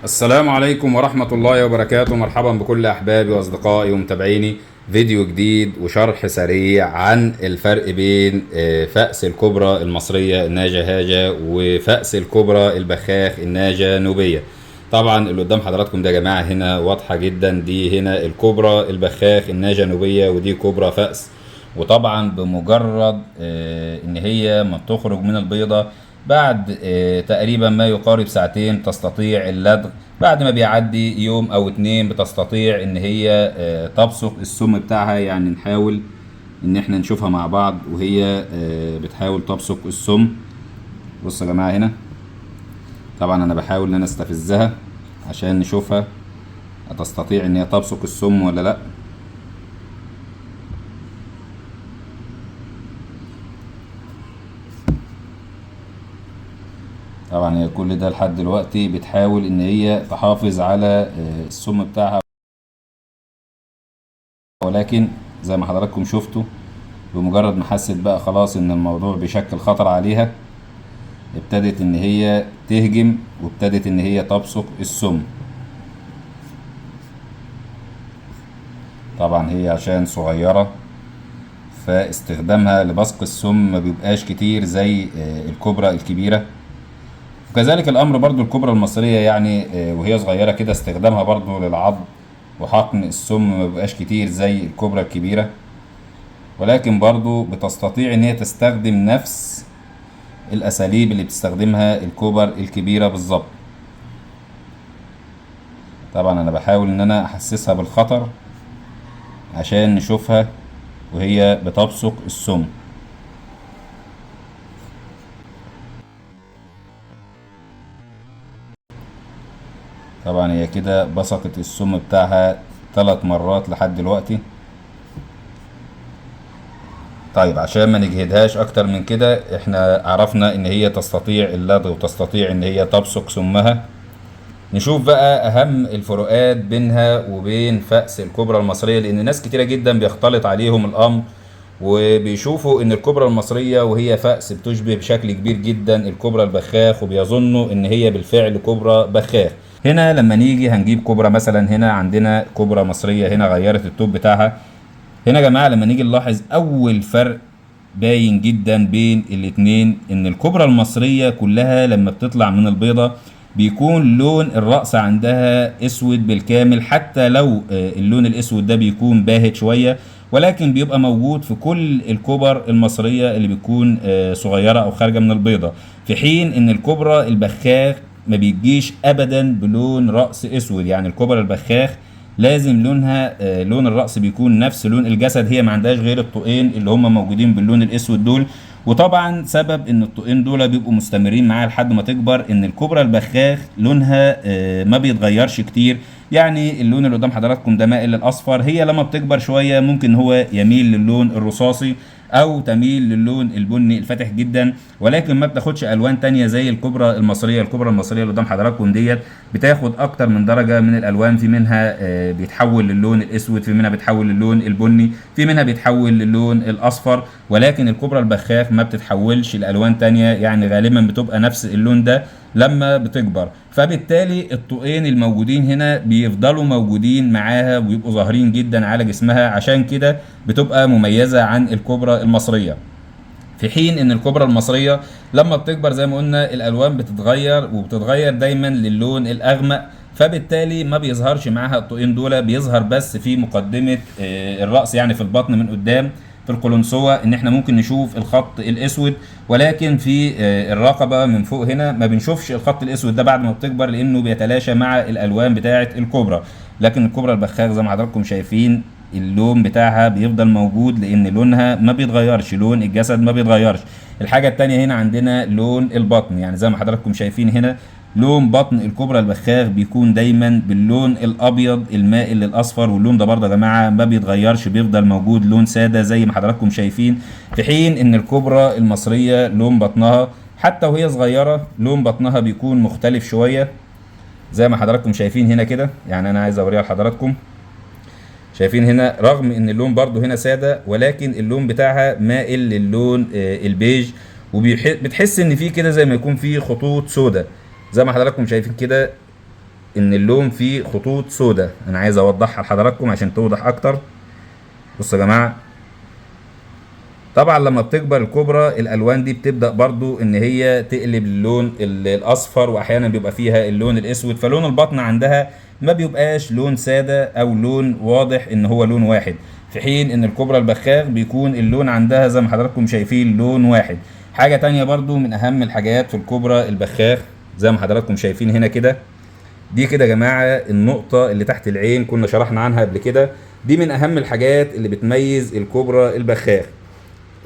السلام عليكم ورحمة الله وبركاته. مرحبا بكل أحبابي وأصدقائي ومتابعيني. فيديو جديد وشرح سريع عن الفرق بين فأس الكبرى المصرية الناجة هاجة وفأس الكبرى البخاخ الناجة نوبية. طبعا اللي قدام حضراتكم ده يا جماعة هنا واضحة جدا، دي هنا الكبرى البخاخ الناجة نوبية ودي كبرى فأس. وطبعا بمجرد ان هي ما بتخرج من البيضة بعد تقريبا ما يقارب ساعتين تستطيع اللدغ. بعد ما بيعدي يوم او اتنين بتستطيع ان هي تبصق السم بتاعها. يعني نحاول ان احنا نشوفها مع بعض وهي بتحاول تبصق السم. بصوا يا جماعة هنا، طبعا انا بحاول ان انا استفزها عشان نشوفها هتستطيع ان هي تبصق السم ولا لا. طبعا هي كل ده لحد دلوقتي بتحاول ان هي تحافظ على السم بتاعها، ولكن زي ما حضراتكم شفتوا بمجرد ما حست بقى خلاص ان الموضوع بيشكل خطر عليها ابتدت ان هي تهجم وابتدت ان هي تبصق السم. طبعا هي عشان صغيرة فاستخدامها لبصق السم ما بيبقاش كتير زي الكبرى الكبيرة. وكذلك الامر برضو الكبرى المصرية، يعني وهي صغيرة كده استخدامها برضو للعض وحقن السم ما بيبقاش كتير زي الكبرى الكبيرة، ولكن برضو بتستطيع ان هي تستخدم نفس الاساليب اللي بتستخدمها الكبر الكبيرة بالظبط. طبعا انا بحاول ان انا احسسها بالخطر عشان نشوفها وهي بتبصق السم. طبعا هي كده بصقت السم بتاعها 3 مرات لحد دلوقتي. طيب عشان ما نجهدهاش اكتر من كده، احنا عرفنا ان هي تستطيع اللدغ وتستطيع ان هي تبصق سمها. نشوف بقى اهم الفروقات بينها وبين فأس الكبرى المصرية، لان ناس كتيرة جدا بيختلط عليهم الامر وبيشوفوا ان الكبرى المصرية وهي فأس بتشبه بشكل كبير جدا الكبرى البخاخ وبيظنوا ان هي بالفعل كبرى بخاخ. هنا لما نيجي هنجيب كبرى مثلا، هنا عندنا كبرى مصرية هنا غيرت التوب بتاعها. هنا يا جماعة لما نيجي نلاحظ اول فرق باين جدا بين الاتنين، ان الكبرى المصرية كلها لما بتطلع من البيضة بيكون لون الرأس عندها اسود بالكامل، حتى لو اللون الاسود ده بيكون باهت شوية، ولكن بيبقى موجود في كل الكبر المصرية اللي بتكون صغيرة او خارجة من البيضة. في حين ان الكبرى البخاخ ما بيجيش ابدا بلون رأس اسود. يعني الكبرى البخاخ لازم لونها لون الرأس بيكون نفس لون الجسد، هي ما عندهاش غير الطوقين اللي هم موجودين باللون الاسود دول. وطبعا سبب ان الطوقين دول بيبقوا مستمرين معاها لحد ما تكبر ان الكبرى البخاخ لونها ما بيتغيرش كتير. يعني اللون اللي قدام حضراتكم ده مائل للاصفر، هي لما بتكبر شويه ممكن هو يميل للون الرصاصي او تميل للون البني الفاتح جدا، ولكن ما بتاخدش الوان تانية زي الكبرى المصريه. الكبرى المصريه اللي قدام حضراتكم ديت بتاخد اكتر من درجه من الالوان، في منها بيتحول للون الاسود، في منها بيتحول للون البني، في منها بيتحول للون الاصفر، ولكن الكبرى البخاخ ما بتتحولش لالوان تانية، يعني غالبا بتبقى نفس اللون ده لما بتكبر. فبالتالي الطوقين الموجودين هنا بيفضلوا موجودين معاها ويبقوا ظاهرين جدا على جسمها، عشان كده بتبقى مميزة عن الكبرى المصرية. في حين ان الكبرى المصرية لما بتكبر زي ما قلنا الالوان بتتغير وبتتغير دايما للون الاغمق، فبالتالي ما بيظهرش معاها الطوقين دول، بيظهر بس في مقدمة الرأس، يعني في البطن من قدام في القلنسوة ان احنا ممكن نشوف الخط الاسود، ولكن في الرقبة من فوق هنا ما بنشوفش الخط الاسود ده بعد ما بتكبر لانه بيتلاشى مع الالوان بتاعة الكبرى. لكن الكبرى البخاخ زي ما حضراتكم شايفين اللون بتاعها بيفضل موجود لان لونها ما بيتغيرش، لون الجسد ما بيتغيرش. الحاجة التانية هنا عندنا لون البطن، يعني زي ما حضراتكم شايفين هنا لون بطن الكبرى البخاخ بيكون دايما باللون الابيض المائل للاصفر، واللون ده برضه يا جماعه ما بيتغيرش، بيفضل موجود لون ساده زي ما حضراتكم شايفين. في حين ان الكبرى المصريه لون بطنها حتى وهي صغيره لون بطنها بيكون مختلف شويه زي ما حضراتكم شايفين هنا كده. يعني انا عايز اوريها لحضراتكم. شايفين هنا رغم ان اللون برضو هنا سادة، ولكن اللون بتاعها مائل للون البيج، وبتحس ان فيه كده زي ما يكون فيه خطوط سودة زي ما حضراتكم شايفين كده. ان اللون فيه خطوط سودة. انا عايز اوضحها لحضراتكم عشان توضح اكتر. بصوا يا جماعة، طبعا لما بتكبر الكوبرا الالوان دي بتبدأ برضو ان هي تقلب اللون الاصفر، واحيانا بيبقى فيها اللون الاسود، فلون البطن عندها ما بيبقاش لون سادة او لون واضح ان هو لون واحد، في حين ان الكوبرا البخاخ بيكون اللون عندها زي ما حضراتكم شايفين لون واحد. حاجة تانية برضو من اهم الحاجات في الكوبرا البخاخ زي ما حضراتكم شايفين هنا كده، دي كده يا جماعة النقطة اللي تحت العين كنا شرحنا عنها قبل كده، دي من اهم الحاجات اللي بتميز الكوبرا البخاخ.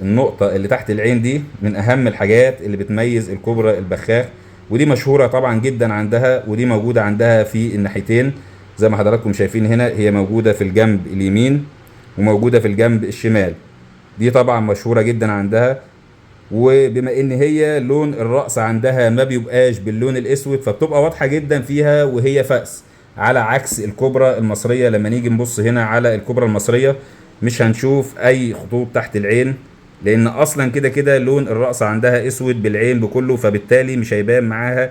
النقطة اللي تحت العين دي من أهم الحاجات اللي بتميز الكوبرا البخاخ، ودي مشهورة طبعا جدا عندها، ودي موجودة عندها في الناحيتين زي ما حضراتكم شايفين هنا، هي موجودة في الجنب اليمين وموجودة في الجنب الشمال. دي طبعا مشهورة جدا عندها، وبما ان هي لون الرأس عندها ما بيبقاش باللون الاسود فبتبقى واضحة جدا فيها وهي فأس، على عكس الكوبرا المصرية. لما نيجي نبص هنا على الكوبرا المصرية مش هنشوف اي خطوط تحت العين، لان اصلا كده كده لون الرأس عندها اسود بالعين بكله، فبالتالي مش هيبان معاها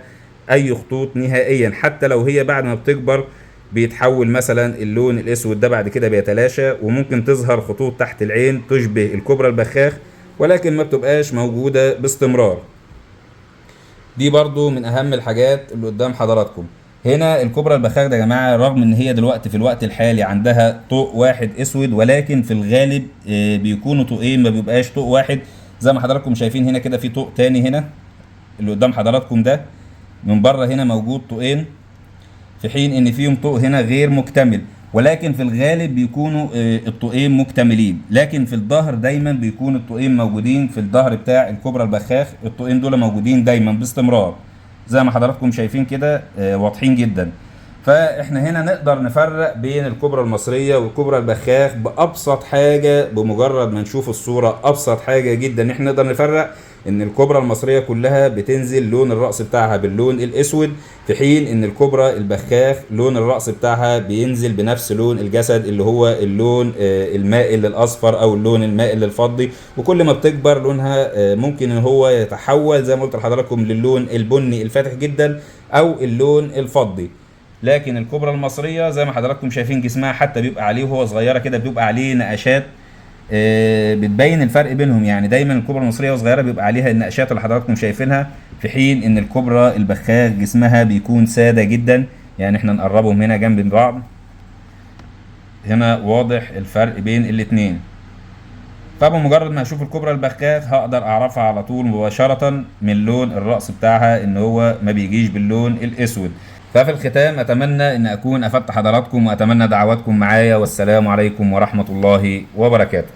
اي خطوط نهائيا. حتى لو هي بعد ما بتكبر بيتحول مثلا اللون الاسود ده بعد كده بيتلاشى، وممكن تظهر خطوط تحت العين تشبه الكوبرا البخاخ، ولكن ما بتبقاش موجودة باستمرار. دي برضو من اهم الحاجات اللي قدام حضراتكم. هنا الكوبرا البخاخ ده يا جماعه، رغم ان هي دلوقتي في الوقت الحالي عندها طوق واحد اسود، ولكن في الغالب بيكونوا طوقين، ما بيبقاش طوق واحد. زي ما حضراتكم شايفين هنا كده في طوق تاني هنا اللي قدام حضراتكم ده، من بره هنا موجود طوقين، في حين ان فيهم طوق هنا غير مكتمل، ولكن في الغالب بيكونوا الطوقين مكتملين. لكن في الظهر دايما بيكون الطوقين موجودين، في الظهر بتاع الكوبرا البخاخ الطوقين دول موجودين دايما باستمرار زي ما حضراتكم شايفين كده، واضحين جدا. فاحنا هنا نقدر نفرق بين الكوبرا المصرية والكوبرا البخاخ بأبسط حاجة، بمجرد ما نشوف الصورة أبسط حاجة جدا احنا نقدر نفرق ان الكوبرا المصرية كلها بتنزل لون الرأس بتاعها باللون الاسود، في حين ان الكوبرا البخاخ لون الرأس بتاعها بينزل بنفس لون الجسد اللي هو اللون المائل للاصفر او اللون المائل للفضي. وكل ما بتكبر لونها ممكن ان هو يتحول زي ما قلت لحضراتكم للون البني الفاتح جدا او اللون الفضي. لكن الكوبرا المصرية زي ما حضراتكم شايفين جسمها حتى بيبقى عليه وهو صغيرة كده بيبقى عليه نقشات بتبين الفرق بينهم. يعني دايما الكوبرا المصرية وصغيرة بيبقى عليها النقشات اللي حضراتكم شايفينها، في حين ان الكوبرا البخاخ جسمها بيكون سادة جدا. يعني احنا نقربهم هنا جنب بعض، هنا واضح الفرق بين الاتنين. فبمجرد ما اشوف الكوبرا البخاخ هقدر اعرفها على طول مباشرة من لون الرأس بتاعها ان هو ما بيجيش باللون الاسود. ففي الختام اتمنى ان اكون افدت حضراتكم، واتمنى دعواتكم معايا، والسلام عليكم ورحمة الله وبركاته.